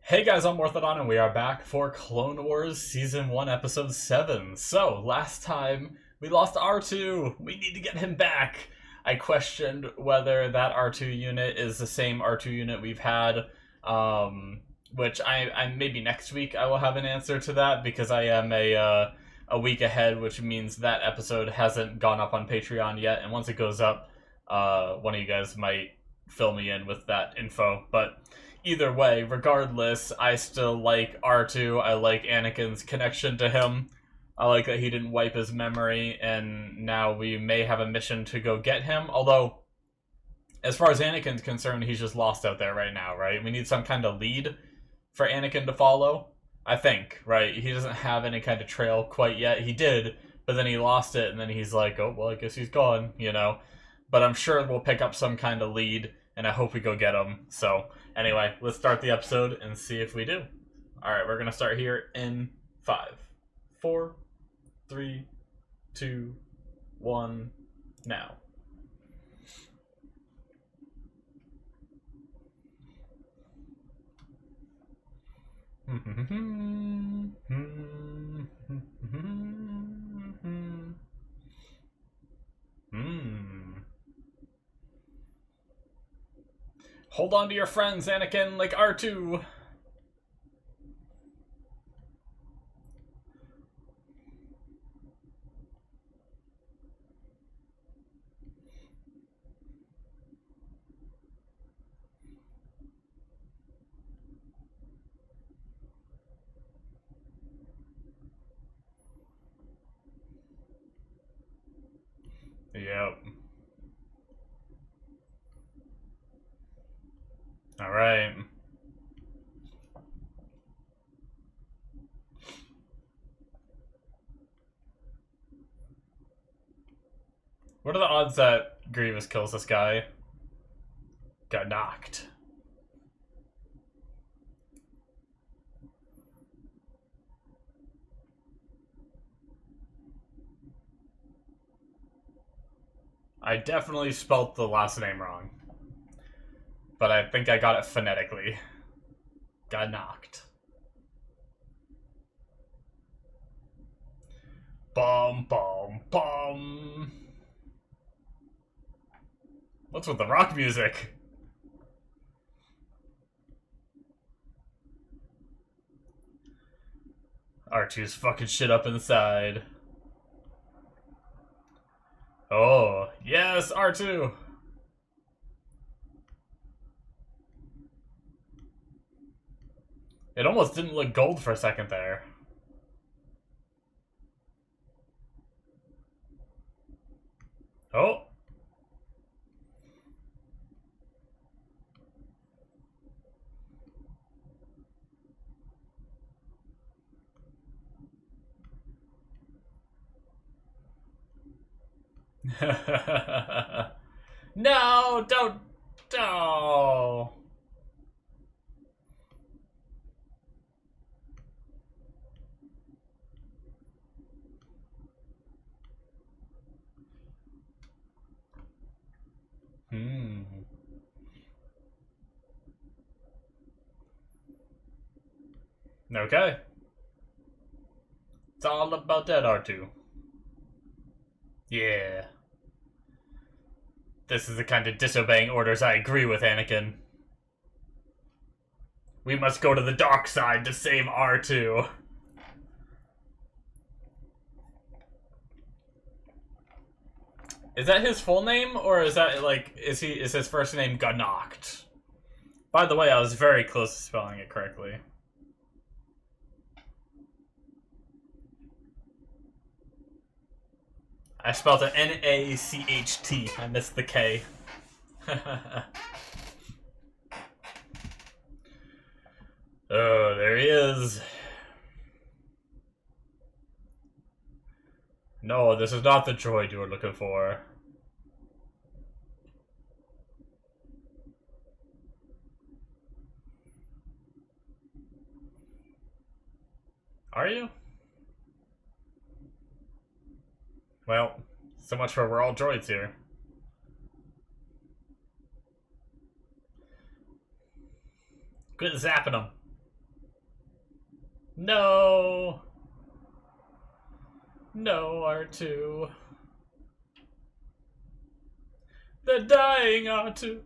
Hey guys, I'm Morthadon, and we are back for Clone Wars Season 1, Episode 7. So, last time, we lost R2. We need to get him back. I questioned whether that R2 unit is the same R2 unit we've had, which I maybe next week I will have an answer to that, because I am a week ahead, which means that episode hasn't gone up on Patreon yet, and once it goes up, one of you guys might fill me in with that info, but either way, regardless, I still like R2. I like Anakin's connection to him. I like that he didn't wipe his memory, and now we may have a mission to go get him. Although, as far as Anakin's concerned, he's just lost out there right now, right? We need some kind of lead for Anakin to follow, I think, right? He doesn't have any kind of trail quite yet. He did, but then he lost it, and then he's like, oh, well, I guess he's gone, you know? But I'm sure we'll pick up some kind of lead, and I hope we go get him. So, anyway, let's start the episode and see if we do. Alright, we're going to start here in 5, 4, 3, 2, 1, now. Hold on to your friends, Anakin, like R2. Yep. Alright. What are the odds that Grievous kills this guy? Got knocked. I definitely spelt the last name wrong. But I think I got it phonetically. Got knocked. Bum, bum, bum. What's with the rock music? R2's fucking shit up inside. Oh, yes, R2! It almost didn't look gold for a second there. Oh. No, don't. Oh. Okay. It's all about that R2. Yeah. This is the kind of disobeying orders I agree with, Anakin. We must go to the dark side to save R2. Is that his full name, or is that, like, is his first name Ganocht? By the way, I was very close to spelling it correctly. I spelled it N-A-C-H-T. I missed the K. Oh, there he is. No, this is not the droid you were looking for. Are you? Well, so much for we're all droids here. Quit zapping them. No! No, R2. They're dying, R2.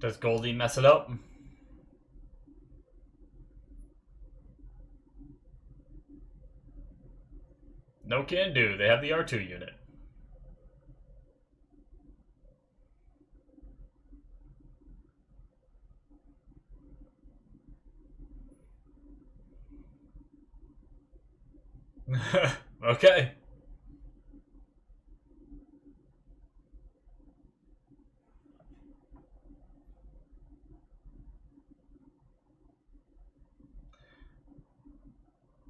Does Goldie mess it up? No can do. They have the R2 unit. Okay.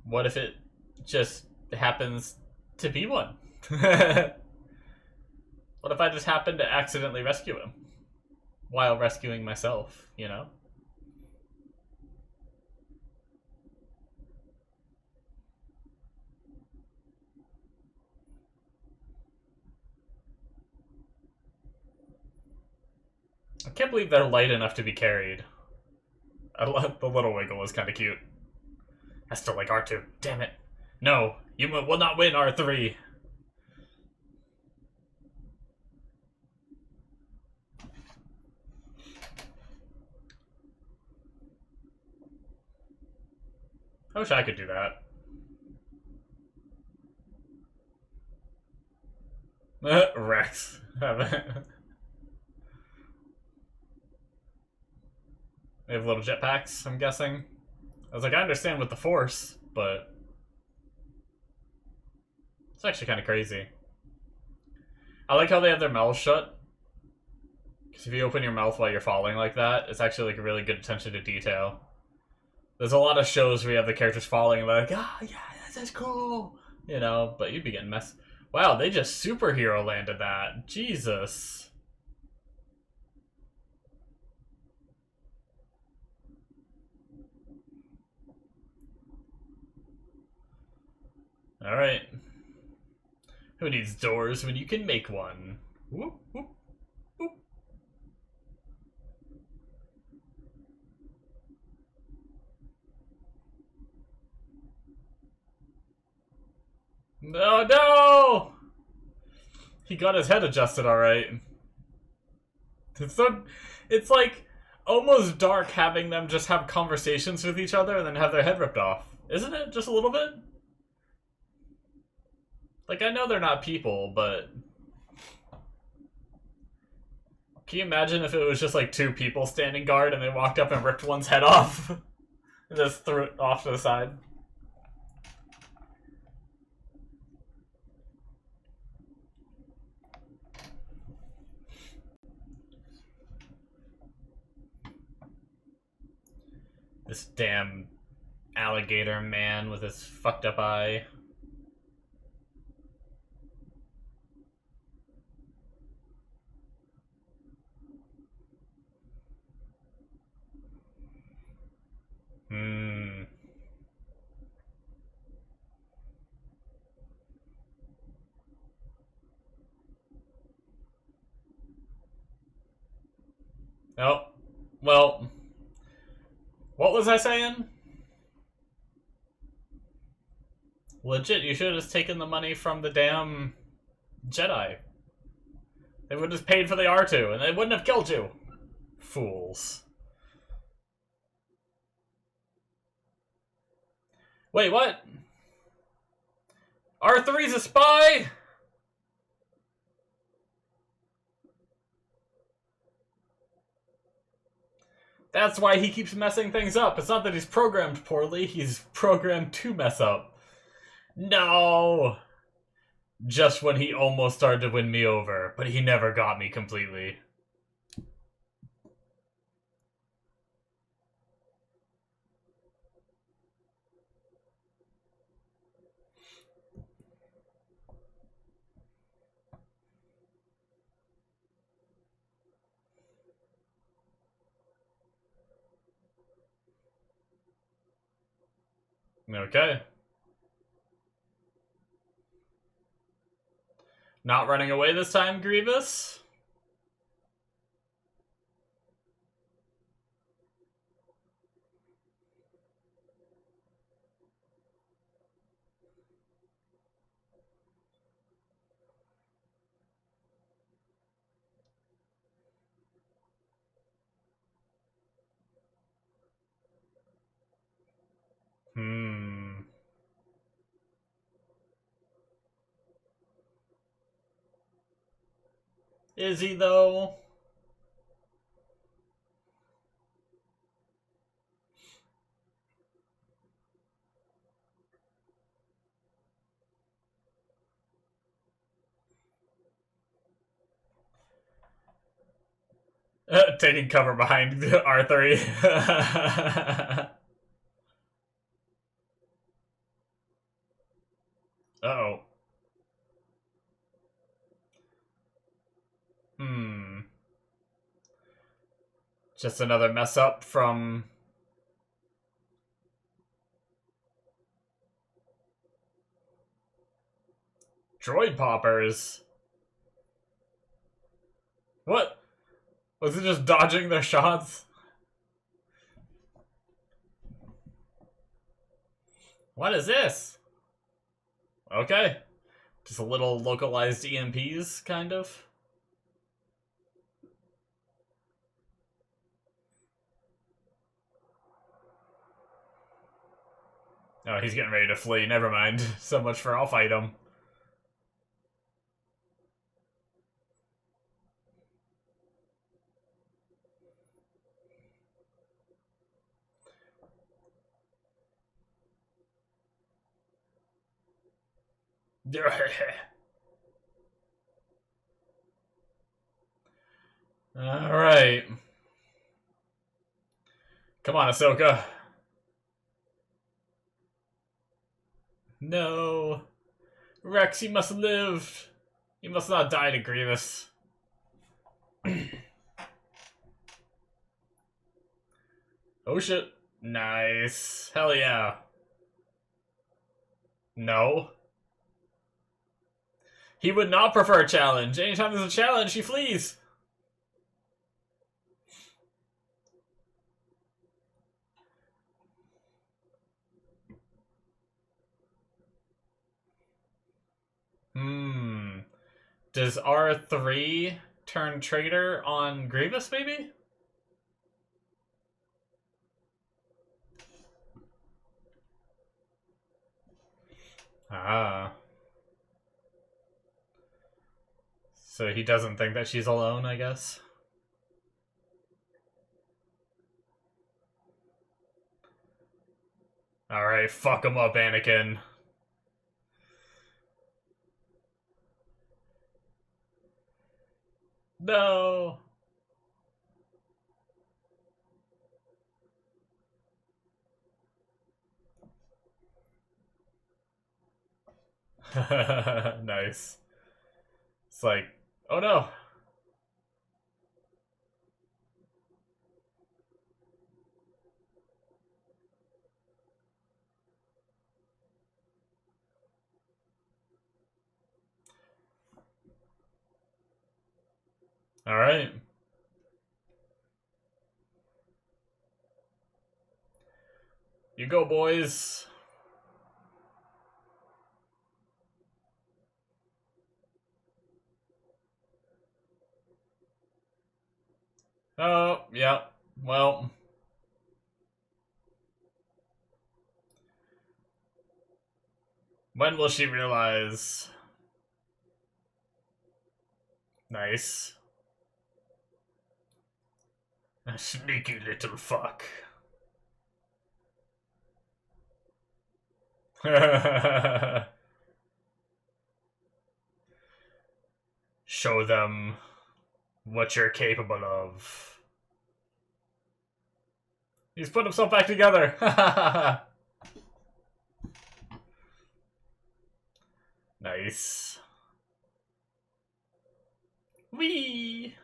What if it just happens to be one? What if I just happen to accidentally rescue him while rescuing myself, you know? I can't believe they're light enough to be carried. The little wiggle was kind of cute. I still like R2. Damn it. No, you will not win, R3. I wish I could do that. Rex. They have little jetpacks, I'm guessing. I was like, I understand with the Force, but it's actually kind of crazy. I like how they have their mouths shut. Because if you open your mouth while you're falling like that, it's actually like a really good attention to detail. There's a lot of shows where you have the characters falling and they're like, ah, yeah, this is cool. You know, but you'd be getting messed. Wow, they just superhero landed that. Jesus. Alright. Who needs doors when you can make one? Whoop, whoop, whoop. No, no! He got his head adjusted alright. It's like almost dark having them just have conversations with each other and then have their head ripped off. Isn't it? Just a little bit? Like, I know they're not people, but can you imagine if it was just like two people standing guard and they walked up and ripped one's head off? And just threw it off to the side? This damn alligator man with his fucked up eye. Oh, well, what was I saying? Legit, you should have just taken the money from the damn Jedi. They would have just paid for the R2 and they wouldn't have killed you. Fools. Wait, what? R3's a spy? That's why he keeps messing things up. It's not that he's programmed poorly, he's programmed to mess up. No! Just when he almost started to win me over, but he never got me completely. Okay. Not running away this time, Grievous? Hmm. Is he, though? Taking cover behind R3. Uh-oh. Hmm. Just another mess up from... Droid poppers. What? Was it just dodging their shots? What is this? Okay. Just a little localized EMPs, kind of. Oh, he's getting ready to flee. Never mind. So much for I'll fight him. Alright. Come on, Ahsoka. No. Rex, you must live. You must not die to Grievous. Oh shit. Nice. Hell yeah. No. He would not prefer a challenge. Anytime there's a challenge, he flees. Hmm. Does R3 turn traitor on Grievous, maybe? Ah. So he doesn't think that she's alone, I guess. Alright, fuck him up, Anakin. No! Nice. It's like, oh no. Alright. You go, boys. Oh, yeah. Well. When will she realize? Nice. A sneaky little fuck. Show them what you're capable of. He's put himself back together. Nice. Whee!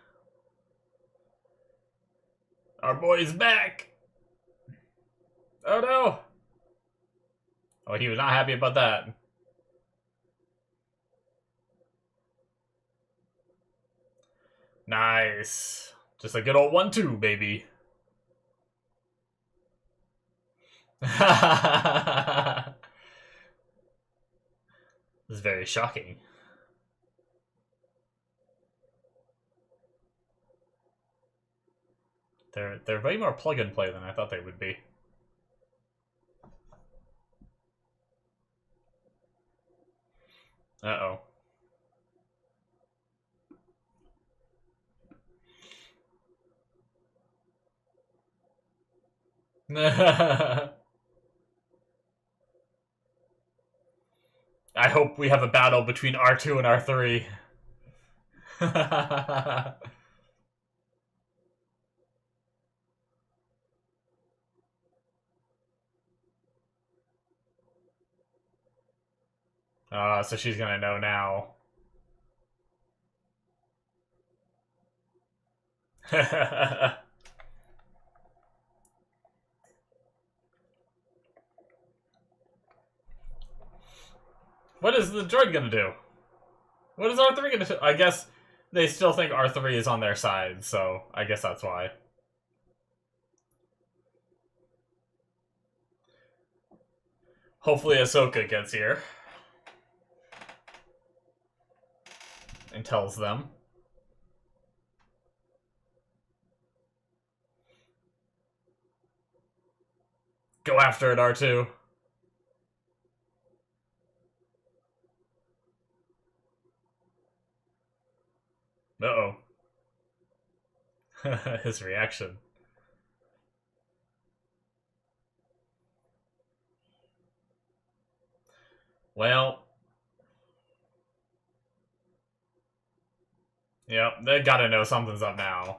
Our boy's back. Oh no! Oh, he was not happy about that. Nice. Just a good old 1-2, baby. This is very shocking. They're way more plug and play than I thought they would be. Uh-oh. I hope we have a battle between R2 and R3. So she's gonna know now. What is the droid gonna do? What is R3 gonna do? I guess they still think R3 is on their side, so I guess that's why. Hopefully Ahsoka gets here. And tells them. Go after it, R2. Uh-oh. His reaction. Well. Yep, they gotta know something's up now.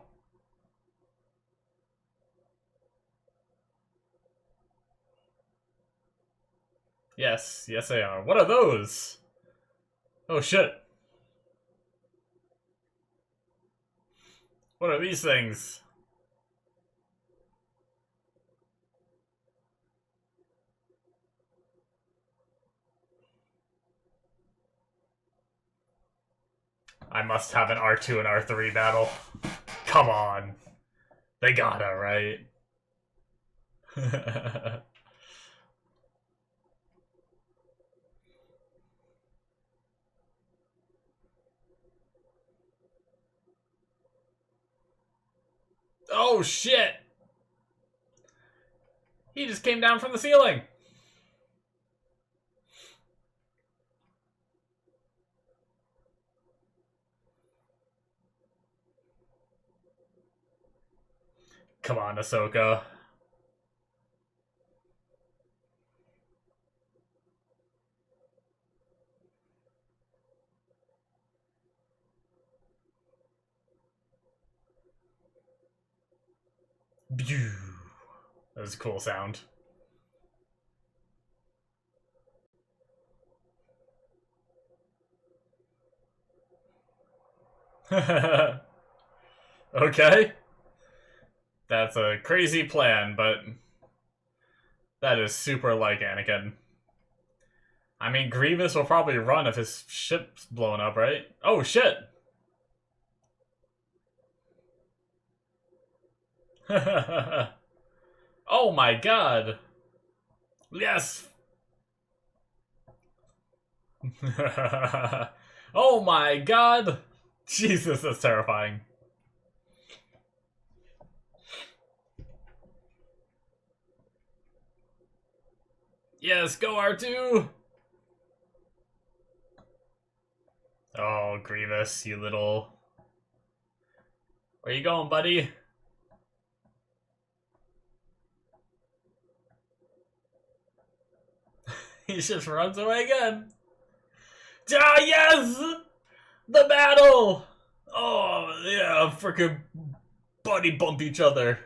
Yes, yes they are. What are those? Oh shit. What are these things? I must have an R2 and R3 battle. Come on. They gotta, right? Oh shit! He just came down from the ceiling! Come on, Ahsoka. That was a cool sound. Okay. That's a crazy plan, but that is super like Anakin. I mean, Grievous will probably run if his ship's blown up, right? Oh, shit! Oh my god! Yes! Oh my god! Jesus, that's terrifying. Yes, go R2! Oh, Grievous, you little... Where you going, buddy? He just runs away again. Ah, yes! The battle! Oh, yeah, freaking buddy bump each other.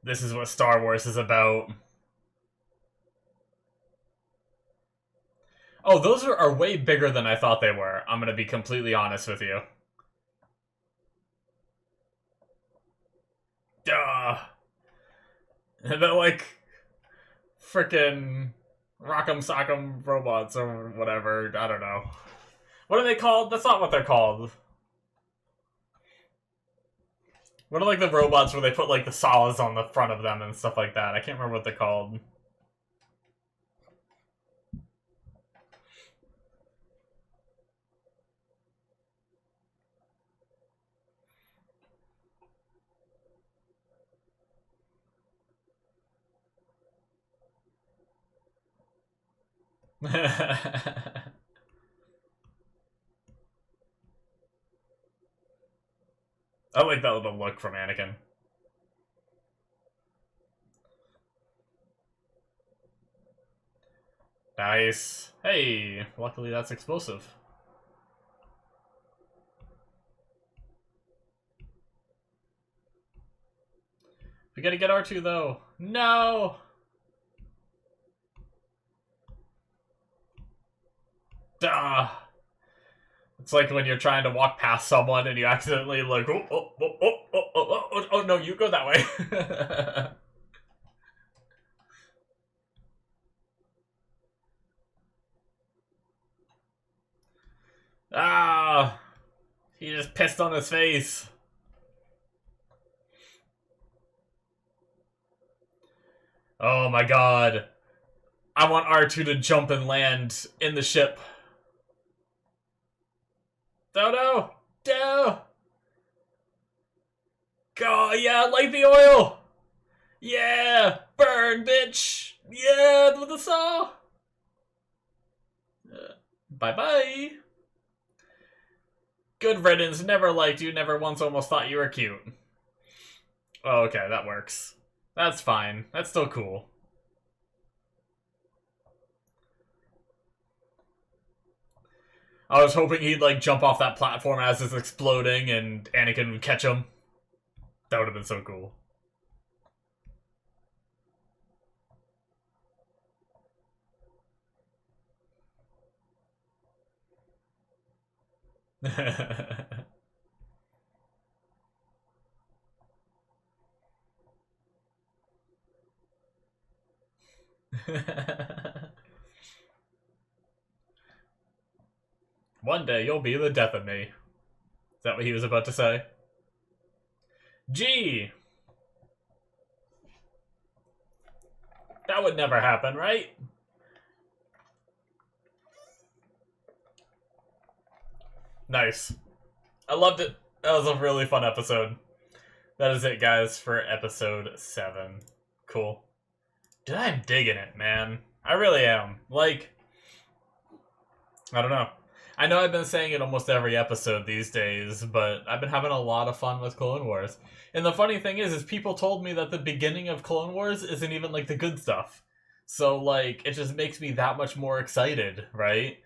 This is what Star Wars is about. Oh, those are way bigger than I thought they were. I'm gonna be completely honest with you. Duh. And they're like freaking rock'em sock'em robots or whatever. I don't know. What are they called? That's not what they're called. What are like the robots where they put like the saws on the front of them and stuff like that? I can't remember what they're called. I like that little look from Anakin. Nice. Hey, luckily that's explosive. We gotta get R2 though. No! Duh! It's like when you're trying to walk past someone and you accidentally like, oh no, you go that way. Ah! He just pissed on his face. Oh my god. I want R2 to jump and land in the ship. No. Go, yeah, light the oil. Yeah, burn, bitch. Yeah, with the saw. Bye-bye. Good riddance, never liked you, never once almost thought you were cute. Oh, okay, that works. That's fine. That's still cool. I was hoping he'd, like, jump off that platform as it's exploding and Anakin would catch him. That would have been so cool. One day you'll be the death of me. Is that what he was about to say? G! That would never happen, right? Nice. I loved it. That was a really fun episode. That is it, guys, for episode 7. Cool. Dude, I'm digging it, man. I really am. Like, I don't know. I know I've been saying it almost every episode these days, but I've been having a lot of fun with Clone Wars. And the funny thing is people told me that the beginning of Clone Wars isn't even, like, the good stuff. So, like, it just makes me that much more excited, right?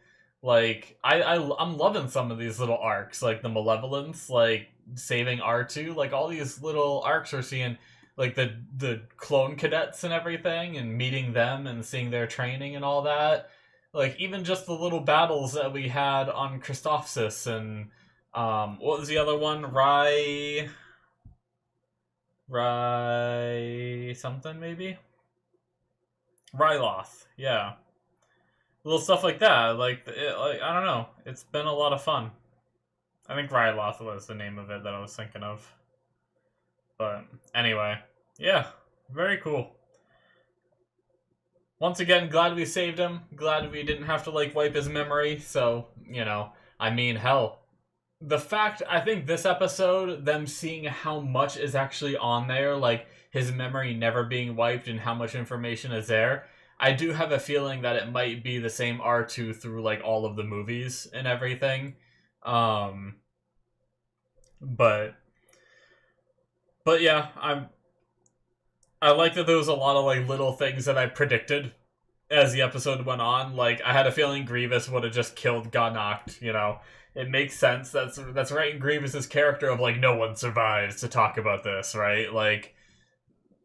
Like, I'm loving some of these little arcs, like the Malevolence, like, saving R2, like, all these little arcs we're seeing, like, the clone cadets and everything, and meeting them and seeing their training and all that. Like, even just the little battles that we had on Christophsis and, what was the other one? Rye something, maybe? Ryloth, yeah. Little stuff like that, like, I don't know. It's been a lot of fun. I think Ryloth was the name of it that I was thinking of. But, anyway. Yeah, very cool. Once again, glad we saved him. Glad we didn't have to, like, wipe his memory. So, you know, I mean, hell. The fact, I think this episode, them seeing how much is actually on there, like, his memory never being wiped and how much information is there, I do have a feeling that it might be the same R2 through, like, all of the movies and everything. But yeah, I like that there was a lot of, like, little things that I predicted as the episode went on. Like, I had a feeling Grievous would have just killed Ganacht, you know? It makes sense. That's right in Grievous's character of, like, no one survives to talk about this, right? Like,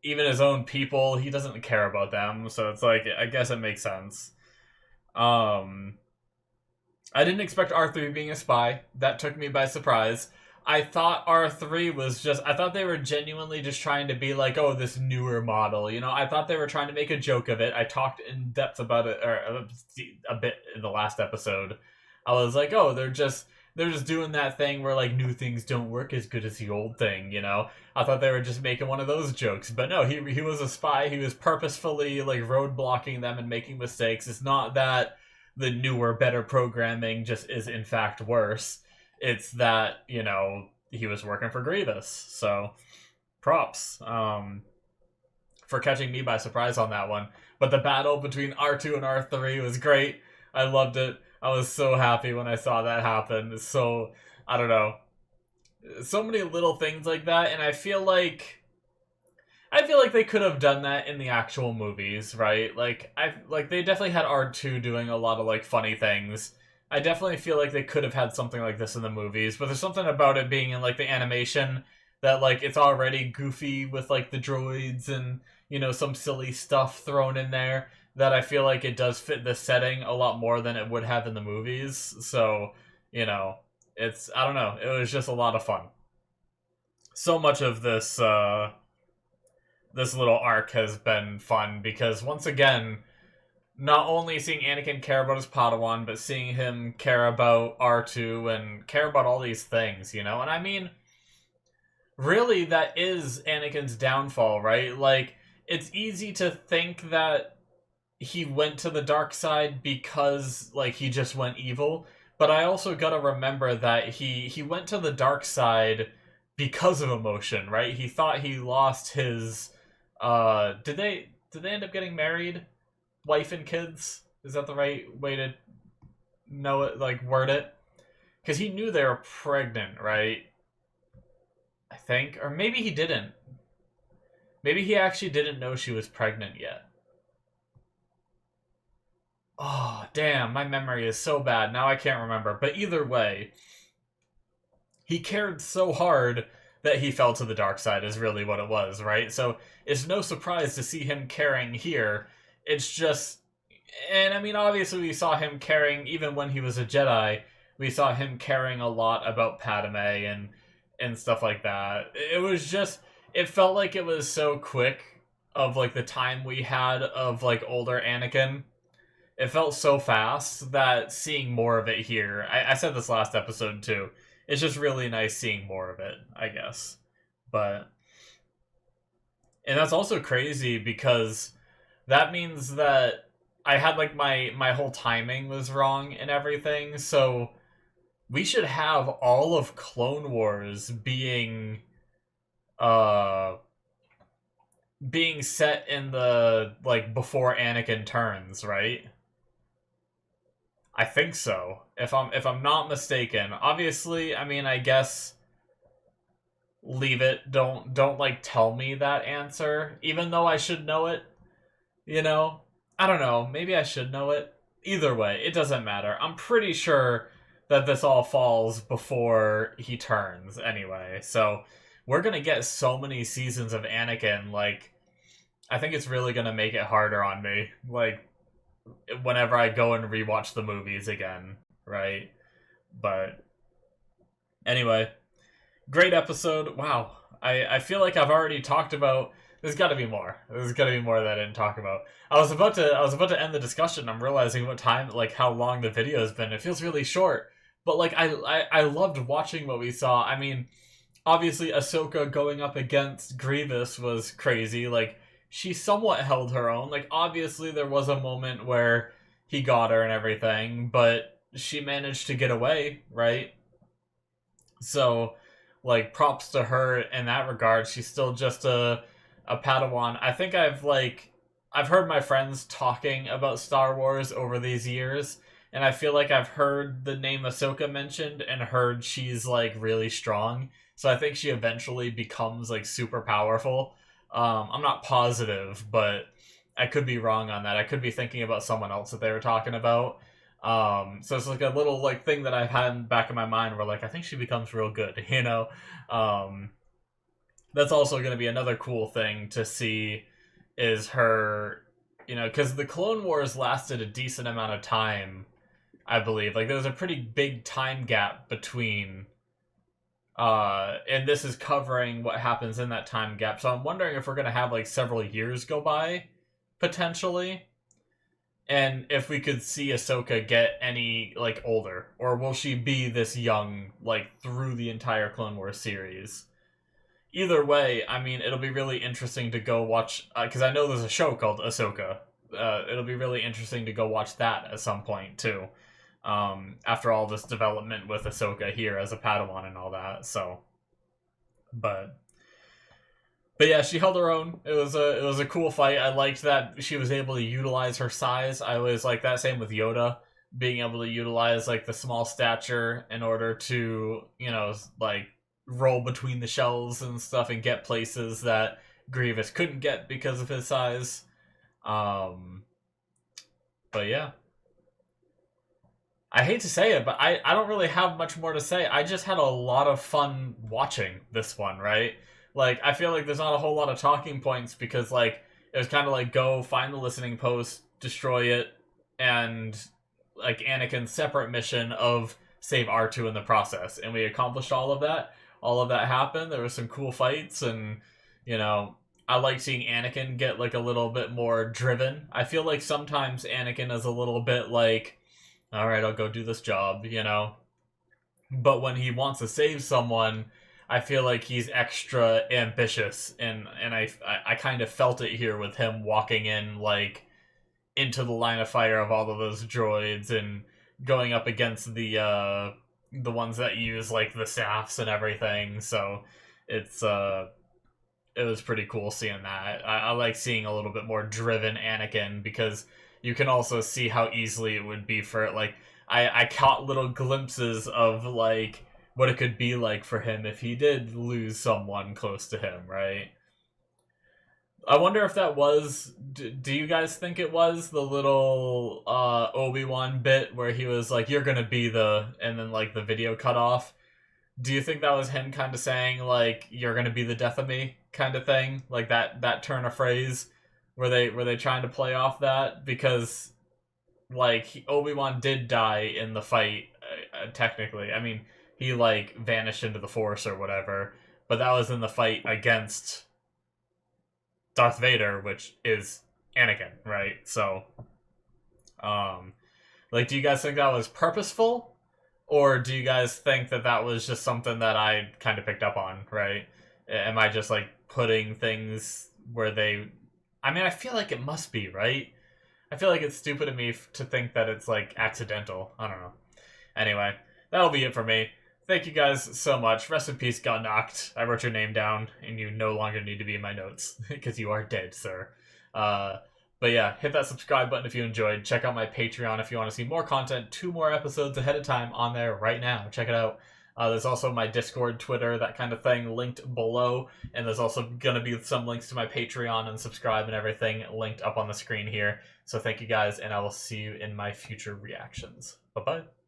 even his own people, he doesn't care about them, so it's like, I guess it makes sense. I didn't expect R3 being a spy. That took me by surprise. I thought R3 was just, I thought they were genuinely just trying to be like, oh, this newer model. You know, I thought they were trying to make a joke of it. I talked in depth about it, or a bit in the last episode. I was like, oh, they're just doing that thing where like new things don't work as good as the old thing, you know? I thought they were just making one of those jokes, but no, he was a spy. He was purposefully like roadblocking them and making mistakes. It's not that the newer, better programming just is in fact worse. It's that, you know, he was working for Grievous. So props for catching me by surprise on that one. But the battle between R2 and R3 was great. I loved it. I was so happy when I saw that happen. So, I don't know. So many little things like that, and I feel like they could have done that in the actual movies, right? Like they definitely had R2 doing a lot of like funny things. I definitely feel like they could have had something like this in the movies, but there's something about it being in like the animation that like it's already goofy with like the droids and, you know, some silly stuff thrown in there that I feel like it does fit the setting a lot more than it would have in the movies. So, you know, it's, I don't know, it was just a lot of fun. So much of this this little arc has been fun because once again, not only seeing Anakin care about his Padawan, but seeing him care about R2 and care about all these things, you know? And I mean, really, that is Anakin's downfall, right? Like, it's easy to think that he went to the dark side because, like, he just went evil. But I also gotta remember that he went to the dark side because of emotion, right? He thought he lost his... Did they end up getting married? Wife and kids? Is that the right way to know it, like word it? Because he knew they were pregnant, right? I think. Or maybe he didn't. Maybe he actually didn't know she was pregnant yet. Oh, damn, my memory is so bad. Now I can't remember. But either way, he cared so hard that he fell to the dark side is really what it was, right? So it's no surprise to see him caring here. It's just, and I mean, obviously we saw him caring, even when he was a Jedi, we saw him caring a lot about Padme and stuff like that. It was just, it felt like it was so quick of like the time we had of like older Anakin. It felt so fast that seeing more of it here, I said this last episode too, it's just really nice seeing more of it, I guess. But, and that's also crazy because that means that I had like my whole timing was wrong and everything, so we should have all of Clone Wars being set in the like before Anakin turns, right? I think so. If I'm not mistaken. Obviously, I mean, I guess leave it. Don't like tell me that answer even though I should know it. You know, I don't know. Maybe I should know it. Either way, it doesn't matter. I'm pretty sure that this all falls before he turns anyway. So we're going to get so many seasons of Anakin. Like, I think it's really going to make it harder on me. Like, whenever I go and rewatch the movies again, right? But anyway, great episode. Wow. I feel like I've already talked about. There's got to be more. There's got to be more that I didn't talk about. I was about to end the discussion. I'm realizing what time, like how long the video has been. It feels really short, but like I loved watching what we saw. I mean, obviously Ahsoka going up against Grievous was crazy. Like she somewhat held her own. Like obviously there was a moment where he got her and everything, but she managed to get away, right? So, like props to her in that regard. She's still just a Padawan. I think I've heard my friends talking about Star Wars over these years, and I feel like I've heard the name Ahsoka mentioned and heard she's like really strong. So I think she eventually becomes like super powerful. I'm not positive, but I could be wrong on that. I could be thinking about someone else that they were talking about. So it's like a little like thing that I've had in the back of my mind where like I think she becomes real good, you know? That's also going to be another cool thing to see is her, you know, because the Clone Wars lasted a decent amount of time, I believe. Like, there was a pretty big time gap between And this is covering what happens in that time gap. So I'm wondering if we're gonna have like several years go by, potentially, and if we could see Ahsoka get any like older, or will she be this young like through the entire Clone Wars series? Either way, I mean, it'll be really interesting to go watch because I know there's a show called Ahsoka. It'll be really interesting to go watch that at some point too. After all this development with Ahsoka here as a Padawan and all that, so, but yeah, she held her own. It was a cool fight. I liked that she was able to utilize her size. I always like that. Same with Yoda, being able to utilize like the small stature in order to like roll between the shells and stuff and get places that Grievous couldn't get because of his size. But yeah. I hate to say it, but I don't really have much more to say. I just had a lot of fun watching this one, right? Like, I feel like there's not a whole lot of talking points because, like, it was kind of like go find the listening post, destroy it, and, like, Anakin's separate mission of save R2 in the process. And we accomplished all of that. All of that happened. There were some cool fights, and, I like seeing Anakin get, like, a little bit more driven. I feel like sometimes Anakin is a little bit like, all right, I'll go do this job, But when he wants to save someone, I feel like he's extra ambitious, and I kind of felt it here with him walking in like into the line of fire of all of those droids and going up against the ones that use like the staffs and everything. So it was pretty cool seeing that. I like seeing a little bit more driven Anakin because you can also see how easily it would be for like I caught little glimpses of like what it could be like for him if he did lose someone close to him, right? I wonder if that was. Do you guys think it was the little Obi-Wan bit where he was like, "You're gonna be the," and then like the video cut off? Do you think that was him kind of saying like, "You're gonna be the death of me," kind of thing, like that turn of phrase? Were they trying to play off that because like Obi-Wan did die in the fight technically. I mean, he like vanished into the Force or whatever, but that was in the fight against Darth Vader, which is Anakin, right? So, like, do you guys think that was purposeful, or do you guys think that that was just something that I kind of picked up on, right? Am I just like putting things where they? I mean, I feel like it must be, right? I feel like it's stupid of me to think that it's like accidental. I don't know. Anyway, that'll be it for me. Thank you guys so much. Rest in peace, Got Knocked. I wrote your name down, and you no longer need to be in my notes, because you are dead, sir. But yeah, hit that subscribe button if you enjoyed. Check out my Patreon if you want to see more content. 2 more episodes ahead of time on there right now. Check it out. There's also my Discord, Twitter, that kind of thing linked below. And there's also going to be some links to my Patreon and subscribe and everything linked up on the screen here. So thank you guys, and I will see you in my future reactions. Bye-bye.